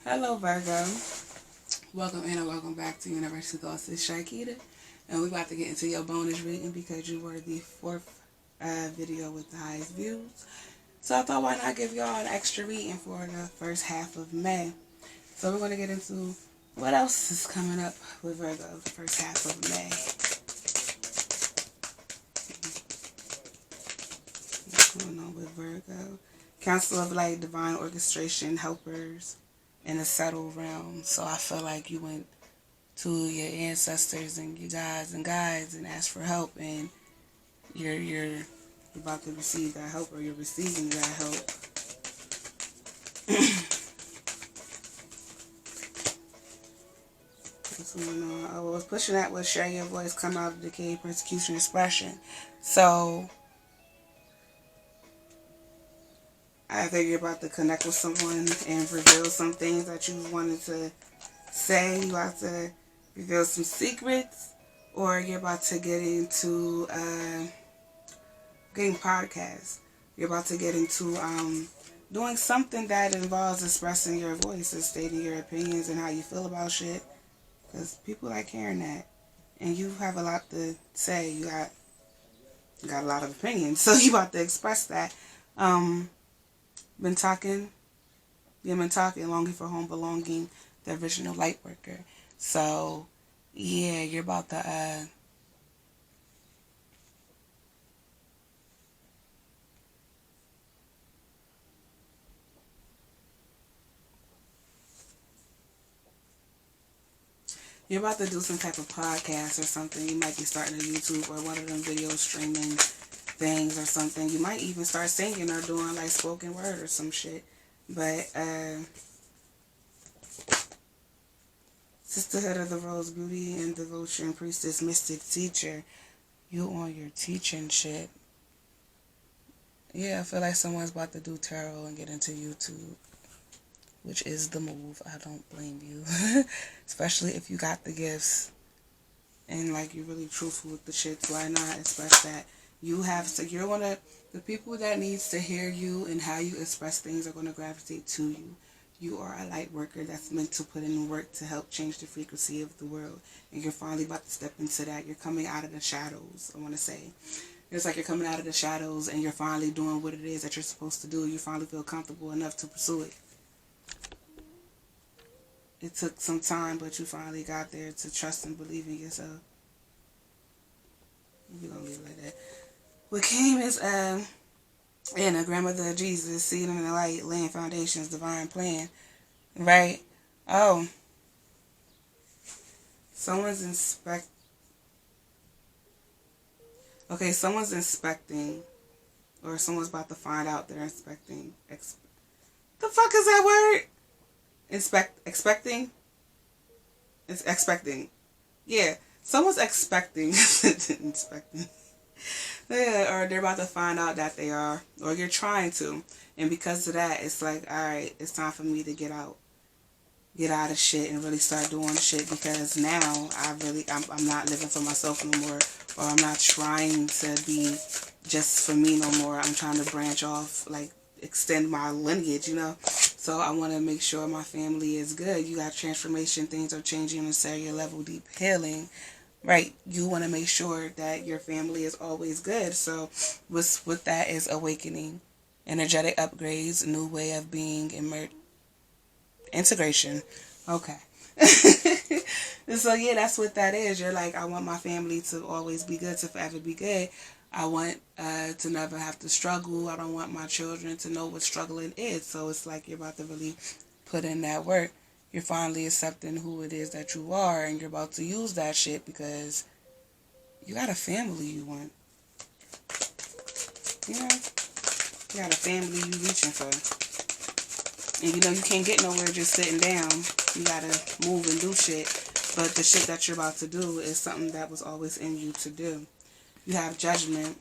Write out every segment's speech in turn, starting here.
Hello, Virgo. Welcome in and welcome back to Universal Thoughts. It's Shakita, and we're about to get into your bonus reading because you were the fourth video with the highest views. So I thought, why not give y'all an extra reading for the first half of May? So we're going to get into what else is coming up with Virgo the first half of May. What's going on with Virgo? Council of Light, Divine Orchestration, Helpers, in a subtle realm. So I feel like you went to your ancestors and your guides and asked for help, and you're about to receive that help, or you're receiving that help. What's going on? I was pushing that with share your voice, come out of decay, persecution, expression. So I think you're about to connect with someone and reveal some things that you wanted to say. You about to reveal some secrets, or you're about to get into getting podcasts. You're about to get into doing something that involves expressing your voice and stating your opinions and how you feel about shit. Because people like hearing that. And you have a lot to say. You got a lot of opinions. So you about to express that. Been talking, longing for home, belonging, the original light worker. So, yeah, you're about to, you're about to do some type of podcast or something. You might be starting a YouTube or one of them video streaming things or something. You might even start singing or doing like spoken word or some shit. But Sisterhood of the Rose, Beauty and Devotion, Priestess, Mystic, Teacher, you on your teaching shit. Yeah, I feel like someone's about to do tarot and get into YouTube, which is the move. I don't blame you. Especially if you got the gifts and like you're really truthful with the shit. Why not express that? You have to, you're gonna, the people that needs to hear you and how you express things are gonna gravitate to you. You are a light worker that's meant to put in work to help change the frequency of the world. And you're finally about to step into that. You're coming out of the shadows, I want to say. It's like you're coming out of the shadows and you're finally doing what it is that you're supposed to do. You finally feel comfortable enough to pursue it. It took some time, but you finally got there to trust and believe in yourself. We're going to leave it like that. What came is Anna, grandmother of Jesus, seed in the light, laying foundations, divine plan. Right? Oh. Someone's someone's inspecting, or someone's about to find out they're inspecting. The fuck is that word? Expecting? It's expecting. Yeah. Someone's expecting. Inspecting. Yeah, or they're about to find out that they are, or you're trying to, and because of that, it's like, all right, it's time for me to get out of shit and really start doing shit, because now I'm not living for myself no more, or I'm not trying to be just for me no more. I'm trying to branch off, like extend my lineage, you know. So I want to make sure my family is good. You got transformation, things are changing on a cellular level, deep healing. Right, you want to make sure that your family is always good. So with that is awakening, energetic upgrades, new way of being, integration. Okay. So yeah, that's what that is. You're like, I want my family to always be good, to forever be good. I want to never have to struggle. I don't want my children to know what struggling is. So it's like you're about to really put in that work. You're finally accepting who it is that you are, and you're about to use that shit because you got a family you want. You know? You got a family you reaching for. And you know you can't get nowhere just sitting down. You gotta move and do shit. But the shit that you're about to do is something that was always in you to do. You have judgment.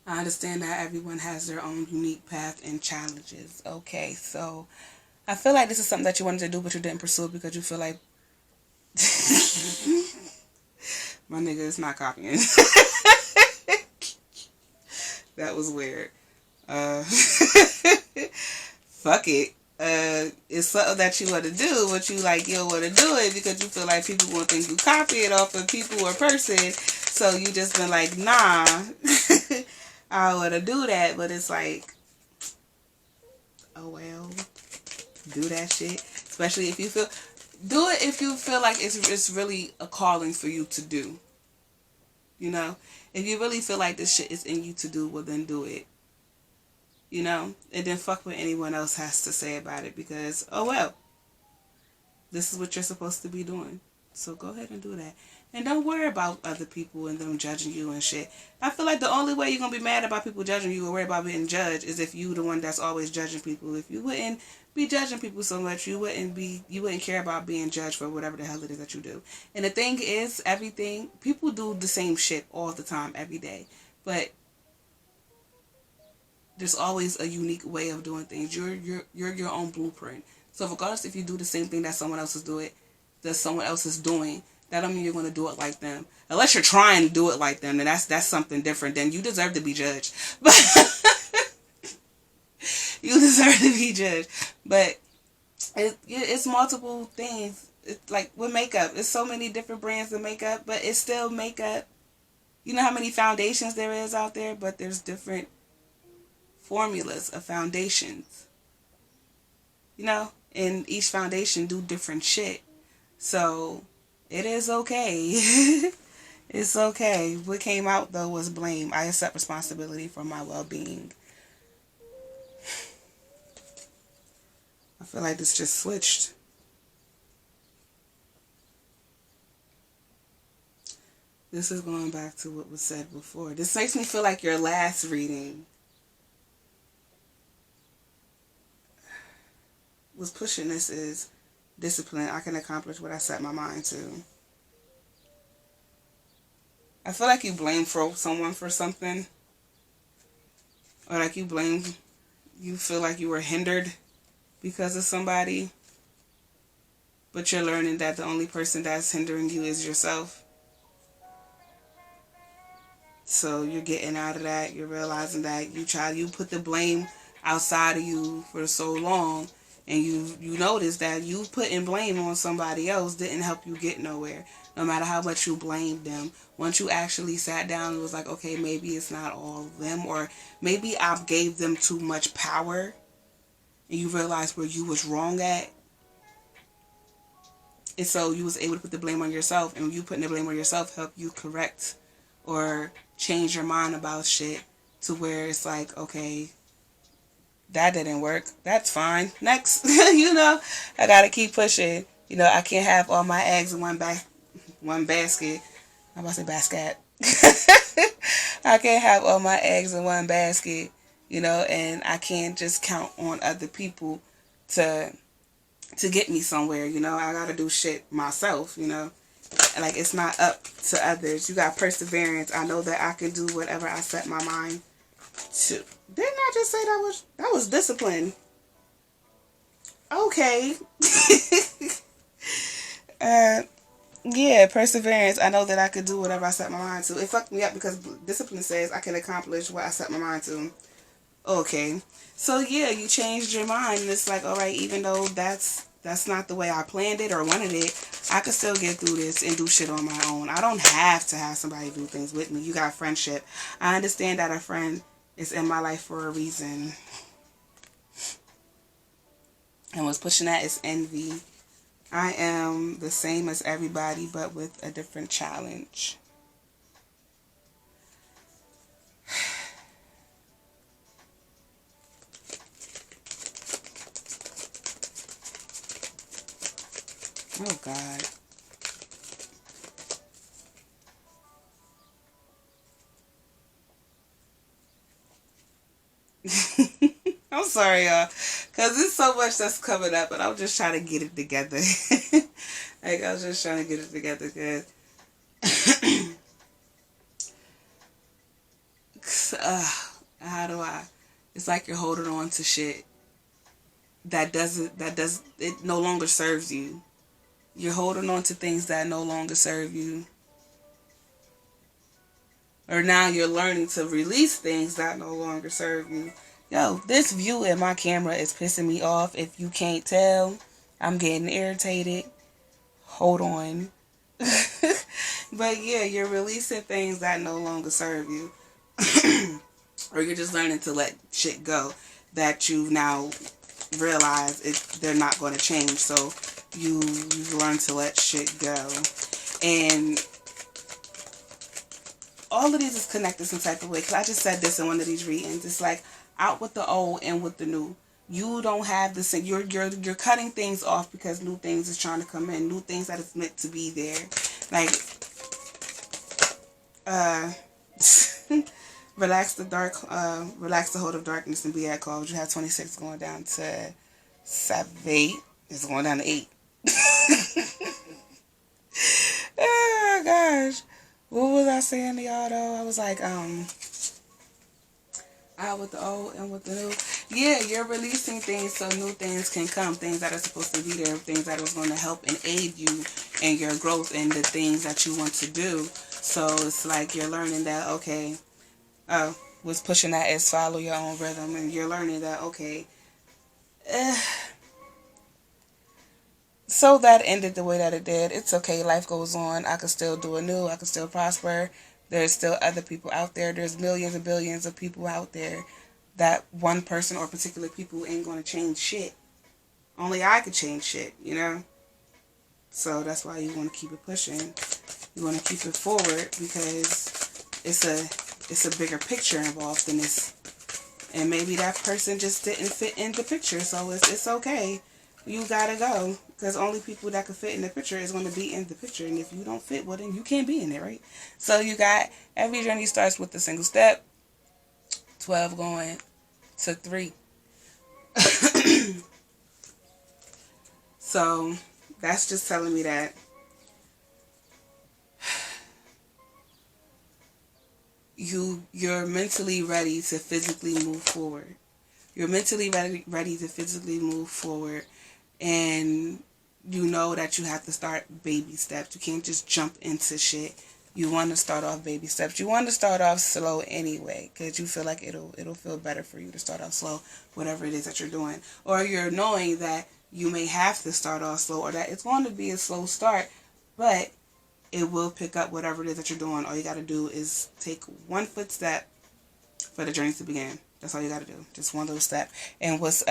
I understand that everyone has their own unique path and challenges. Okay, so I feel like this is something that you wanted to do, but you didn't pursue it because you feel like my nigga is not copying. That was weird. Fuck it. it's something that you want to do, but you like, you don't want to do it because you feel like people won't think you copy it off of people or person. So you just been like, nah, I don't want to do that. But it's like, oh well, do that shit. Especially if you feel, do it if you feel like it's really a calling for you to do. You know, if you really feel like this shit is in you to do, well then do it. You know, and then fuck what anyone else has to say about it because, oh well, this is what you're supposed to be doing. So go ahead and do that. And don't worry about other people and them judging you and shit. I feel like the only way you're going to be mad about people judging you or worry about being judged is if you the one that's always judging people. If you wouldn't be judging people so much, you wouldn't care about being judged for whatever the hell it is that you do. And the thing is, people do the same shit all the time, every day. But there's always a unique way of doing things. You're your own blueprint. So regardless if you do the same thing that someone else is doing, that don't mean you're going to do it like them. Unless you're trying to do it like them, then that's something different. Then you deserve to be judged. But you deserve to be judged. But it's multiple things. It's like with makeup, there's so many different brands of makeup, but it's still makeup. You know how many foundations there is out there, but there's different formulas of foundations. You know, and each foundation do different shit. So it is okay. It's okay. What came out though was blame. I accept responsibility for my well-being. I feel like this just switched. This is going back to what was said before. This makes me feel like your last reading was pushing this is discipline. I can accomplish what I set my mind to. I feel like you blame for someone for something. Or like you feel like you were hindered because of somebody. But you're learning that the only person that's hindering you is yourself. So you're getting out of that. You're realizing that you put the blame outside of you for so long. And you notice that you putting blame on somebody else didn't help you get nowhere. No matter how much you blamed them. Once you actually sat down and was like, okay, maybe it's not all them. Or maybe I gave them too much power. And you realize where you was wrong at. And so you was able to put the blame on yourself. And you putting the blame on yourself helped you correct or change your mind about shit. To where it's like, okay, that didn't work. That's fine. Next. You know, I gotta keep pushing. You know, I can't have all my eggs in one basket. I'm about to say basket. I can't have all my eggs in one basket. You know, and I can't just count on other people to get me somewhere. You know, I gotta do shit myself. You know, like it's not up to others. You got perseverance. I know that I can do whatever I set my mind to. Didn't I just say that was discipline? Okay. Yeah, perseverance. I know that I could do whatever I set my mind to. It fucked me up because discipline says I can accomplish what I set my mind to. Okay. So yeah, you changed your mind and it's like, alright, even though that's not the way I planned it or wanted it, I could still get through this and do shit on my own. I don't have to have somebody do things with me. You got friendship. I understand that a friend is in my life for a reason. And what's pushing that is envy. I am the same as everybody, but with a different challenge. Oh, God. I'm sorry, y'all, because there's so much that's coming up, and I'm just trying to get it together. Like, I was just trying to get it together, because how do I? It's like you're holding on to shit it no longer serves you. You're holding on to things that no longer serve you. Or now you're learning to release things that no longer serve you. Yo, this view in my camera is pissing me off. If you can't tell, I'm getting irritated. Hold on. But yeah, you're releasing things that no longer serve you. Or you're just learning to let shit go that you've now realized they're not going to change. So you've learned to let shit go. And all of these is connected some type of way. Because I just said this in one of these readings. It's like out with the old and with the new. You don't have the same. You're cutting things off because new things is trying to come in. New things that is meant to be there. Like, relax the hold of darkness and be at call. You have 26 going down to 8. It's going down to 8. Oh gosh. What was I saying to y'all though? I was like, out with the old and with the new. Yeah, you're releasing things so new things can come. Things that are supposed to be there. Things that are going to help and aid you in your growth and the things that you want to do. So it's like you're learning that, okay, was pushing that is follow your own rhythm. And you're learning that, okay, so that ended the way that it did. It's okay. Life goes on. I could still do anew. I could still prosper. There's still other people out there. There's millions and billions of people out there. That one person or particular people ain't going to change shit. Only I could change shit, you know? So that's why you want to keep it pushing. You want to keep it forward because it's a bigger picture involved in this. And maybe that person just didn't fit in the picture. So it's okay. You gotta go, because only people that can fit in the picture is going to be in the picture, and if you don't fit, well then you can't be in it, right? So you got, every journey starts with a single step. 12 going to 3. So that's just telling me that you're mentally ready to physically move forward. You're mentally ready to physically move forward. And you know that you have to start baby steps. You can't just jump into shit. You want to start off baby steps. You want to start off slow anyway, because you feel like it'll feel better for you to start off slow, whatever it is that you're doing. Or you're knowing that you may have to start off slow, or that it's going to be a slow start, but it will pick up whatever it is that you're doing. All you got to do is take one footstep for the journey to begin. That's all you got to do. Just one little step. And what's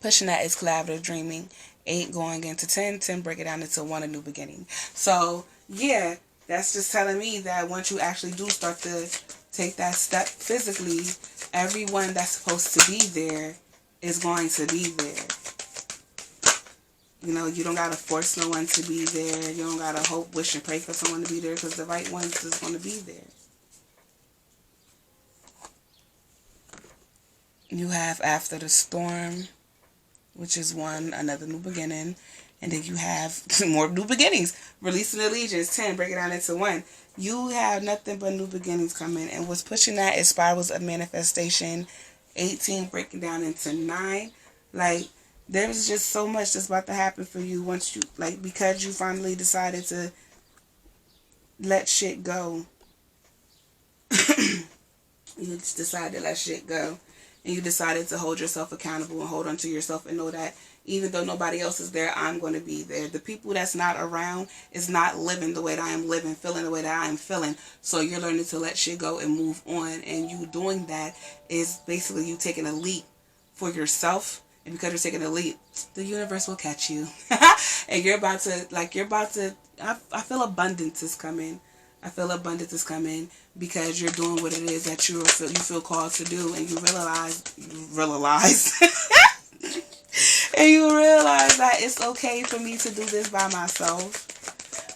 pushing that is collaborative dreaming. 8 going into 10. 10 break it down into 1, a new beginning. So yeah, that's just telling me that once you actually do start to take that step physically, everyone that's supposed to be there is going to be there. You know, you don't gotta force no one to be there. You don't gotta hope, wish, and pray for someone to be there, because the right ones is going to be there. You have after the storm, which is 1, another new beginning. And then you have more new beginnings. Releasing allegiance, 10, break it down into 1. You have nothing but new beginnings coming. And what's pushing that is spirals of manifestation, 18, breaking down into 9. Like, there's just so much that's about to happen for you once you, like, because you finally decided to let shit go. You just decided to let shit go. And you decided to hold yourself accountable and hold on to yourself and know that even though nobody else is there, I'm going to be there. The people that's not around is not living the way that I am living, feeling the way that I am feeling. So you're learning to let shit go and move on. And you doing that is basically you taking a leap for yourself. And because you're taking a leap, the universe will catch you. And I feel abundance is coming. I feel abundance is coming because you're doing what it is that you feel called to do, and you realize, and you realize that it's okay for me to do this by myself,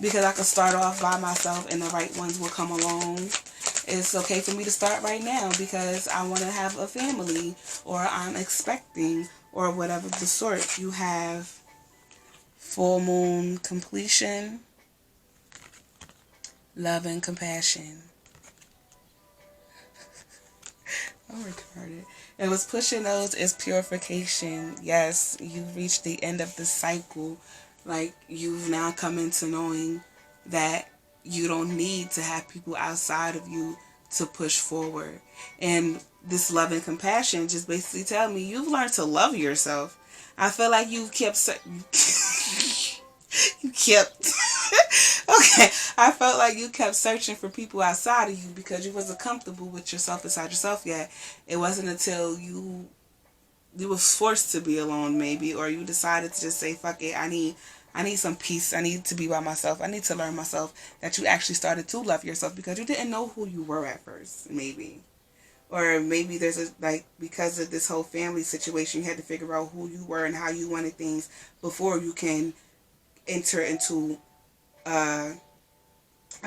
because I can start off by myself and the right ones will come along. It's okay for me to start right now because I want to have a family, or I'm expecting, or whatever the sort. You have full moon completion, love and compassion. I'm retarded. And what's pushing those is purification. Yes, you've reached the end of the cycle. Like, you've now come into knowing that you don't need to have people outside of you to push forward. And this love and compassion just basically tell me you've learned to love yourself. I feel like you kept you kept okay. I felt like you kept searching for people outside of you because you wasn't comfortable with yourself inside yourself yet. It wasn't until you was forced to be alone, maybe, or you decided to just say, fuck it, I need some peace. I need to be by myself. I need to learn myself, that you actually started to love yourself because you didn't know who you were at first, maybe. Or maybe there's because of this whole family situation, you had to figure out who you were and how you wanted things before you can enter into a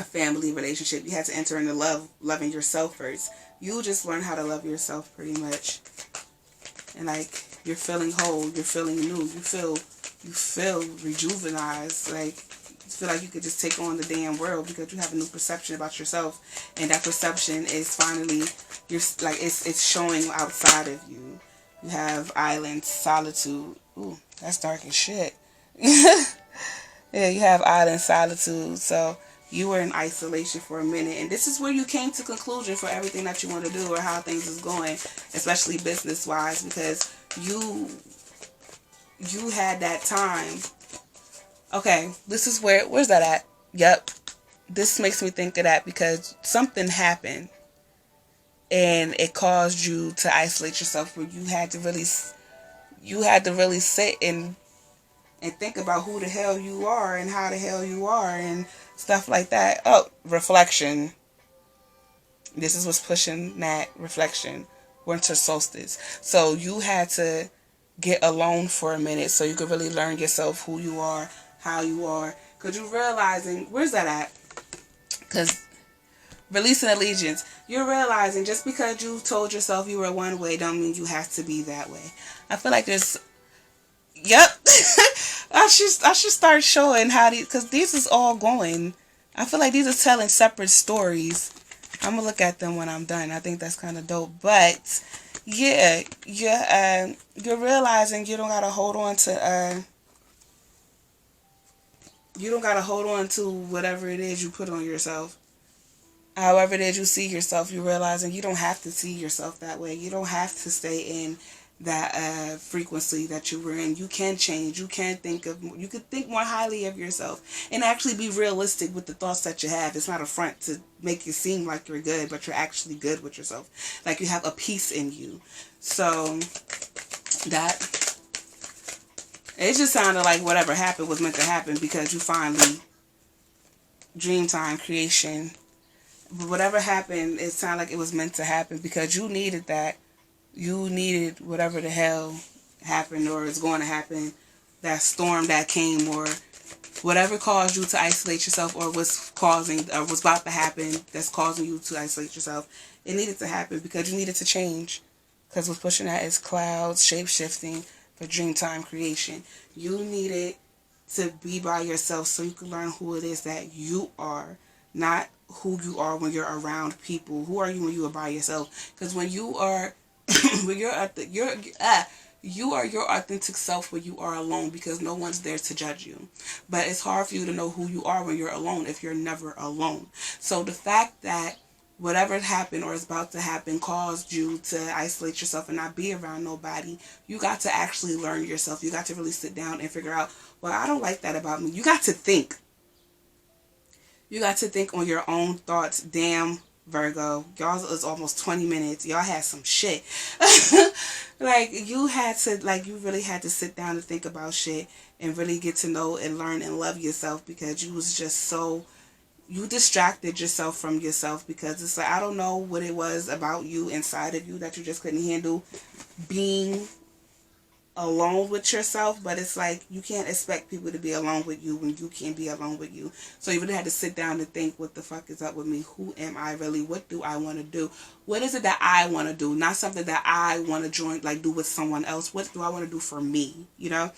family relationship. You had to enter into loving yourself first. You just learn how to love yourself pretty much. And like, you're feeling whole, you're feeling new, you feel rejuvenized, like you feel like you could just take on the damn world because you have a new perception about yourself, and that perception is finally it's showing outside of you. You have island solitude. Ooh, that's dark as shit. Yeah, you have island solitude. So you were in isolation for a minute, and this is where you came to conclusion for everything that you want to do or how things is going, especially business wise, because you had that time. Okay, this is where's that at? Yep. This makes me think of that because something happened and it caused you to isolate yourself, where you had to really sit and think about who the hell you are and how the hell you are and stuff like that. Oh, reflection. This is what's pushing that reflection. Winter solstice. So you had to get alone for a minute so you could really learn yourself, who you are, how you are. Because you're realizing, where's that at? Because releasing allegiance. You're realizing just because you told yourself you were one way don't mean you have to be that way. I feel like there's... Yep. I should start showing how these, because these is all going. I feel like these are telling separate stories. I'm gonna look at them when I'm done. I think that's kind of dope. But yeah, you're realizing you don't gotta hold on to whatever it is you put on yourself. However it is you see yourself, you're realizing you don't have to see yourself that way. You don't have to stay in that frequency that you were in. You can change. You can you could think more highly of yourself and actually be realistic with the thoughts that you have. It's not a front to make you seem like you're good, but you're actually good with yourself. Like you have a peace in you. So that, it just sounded like whatever happened was meant to happen because you finally, dream time creation. But whatever happened, it sounded like it was meant to happen because you needed that. You needed whatever the hell happened or is going to happen, that storm that came or whatever caused you to isolate yourself or was about to happen that's causing you to isolate yourself. It needed to happen because you needed to change. Because what's pushing that is clouds, shape-shifting for dreamtime creation. You needed to be by yourself so you can learn who it is that you are, not who you are when you're around people. Who are you when you are by yourself? Because when you are when you are your authentic self when you are alone, because no one's there to judge you. But it's hard for you to know who you are when you're alone if you're never alone. So the fact that whatever happened or is about to happen caused you to isolate yourself and not be around nobody, you got to actually learn yourself. You got to really sit down and figure out, well, I don't like that about me. You got to think. You got to think on your own thoughts. Damn, Virgo, y'all is almost 20 minutes. Y'all had some shit. Like, you really had to sit down and think about shit and really get to know and learn and love yourself, because you was just so, you distracted yourself from yourself, because it's like, I don't know what it was about you, inside of you, that you just couldn't handle being alone with yourself. But it's like, you can't expect people to be alone with you when you can't be alone with you. So you really had to sit down and think, what the fuck is up with me? Who am I really? What do I want to do? What is it that I want to do? Not something that I want to join, like do with someone else. What do I want to do for me? You know?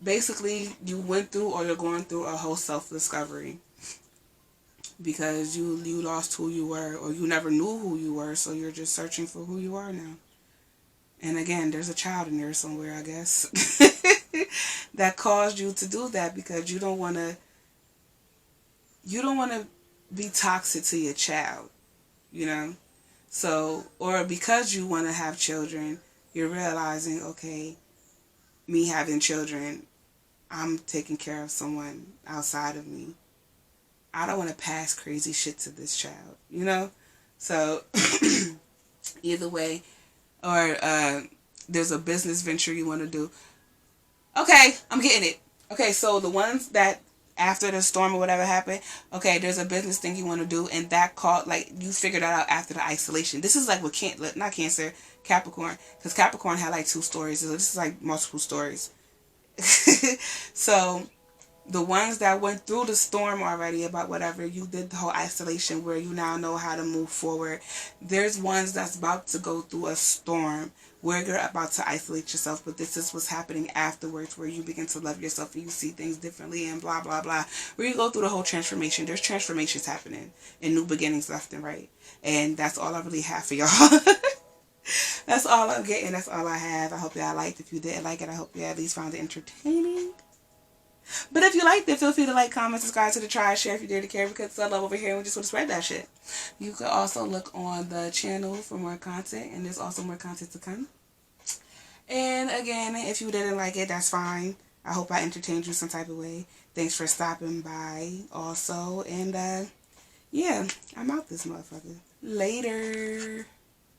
Basically, you went through, or you're going through, a whole self-discovery, because you lost who you were, or you never knew who you were, so you're just searching for who you are now. And again, there's a child in there somewhere, I guess, that caused you to do that, because you don't want to be toxic to your child. you know? So, or because you want to have children, you're realizing, okay, me having children, I'm taking care of someone outside of me. I don't want to pass crazy shit to this child, you know? So, either way, or there's a business venture you want to do. Okay, I'm getting it. Okay, so the ones that after the storm or whatever happened, okay, there's a business thing you want to do, and that called, like, you figured that out after the isolation. This is like with not Cancer, Capricorn, because Capricorn had like 2 stories. So this is like multiple stories. So the ones that went through the storm already about whatever, you did the whole isolation where you now know how to move forward. There's ones that's about to go through a storm where you're about to isolate yourself, but this is what's happening afterwards, where you begin to love yourself and you see things differently and blah blah blah, where you go through the whole transformation. There's transformations happening and new beginnings left and right, and that's all I really have for y'all. That's all I'm getting. That's all I have. I hope y'all liked. If you didn't like it, I hope you at least found it entertaining. But if you liked it, feel free to like, comment, subscribe to the tribe, share if you dare to care, because I love over here and we just want to spread that shit. You can also look on the channel for more content, and there's also more content to come. And again, if you didn't like it, that's fine. I hope I entertained you some type of way. Thanks for stopping by also. And yeah, I'm out this motherfucker. Later.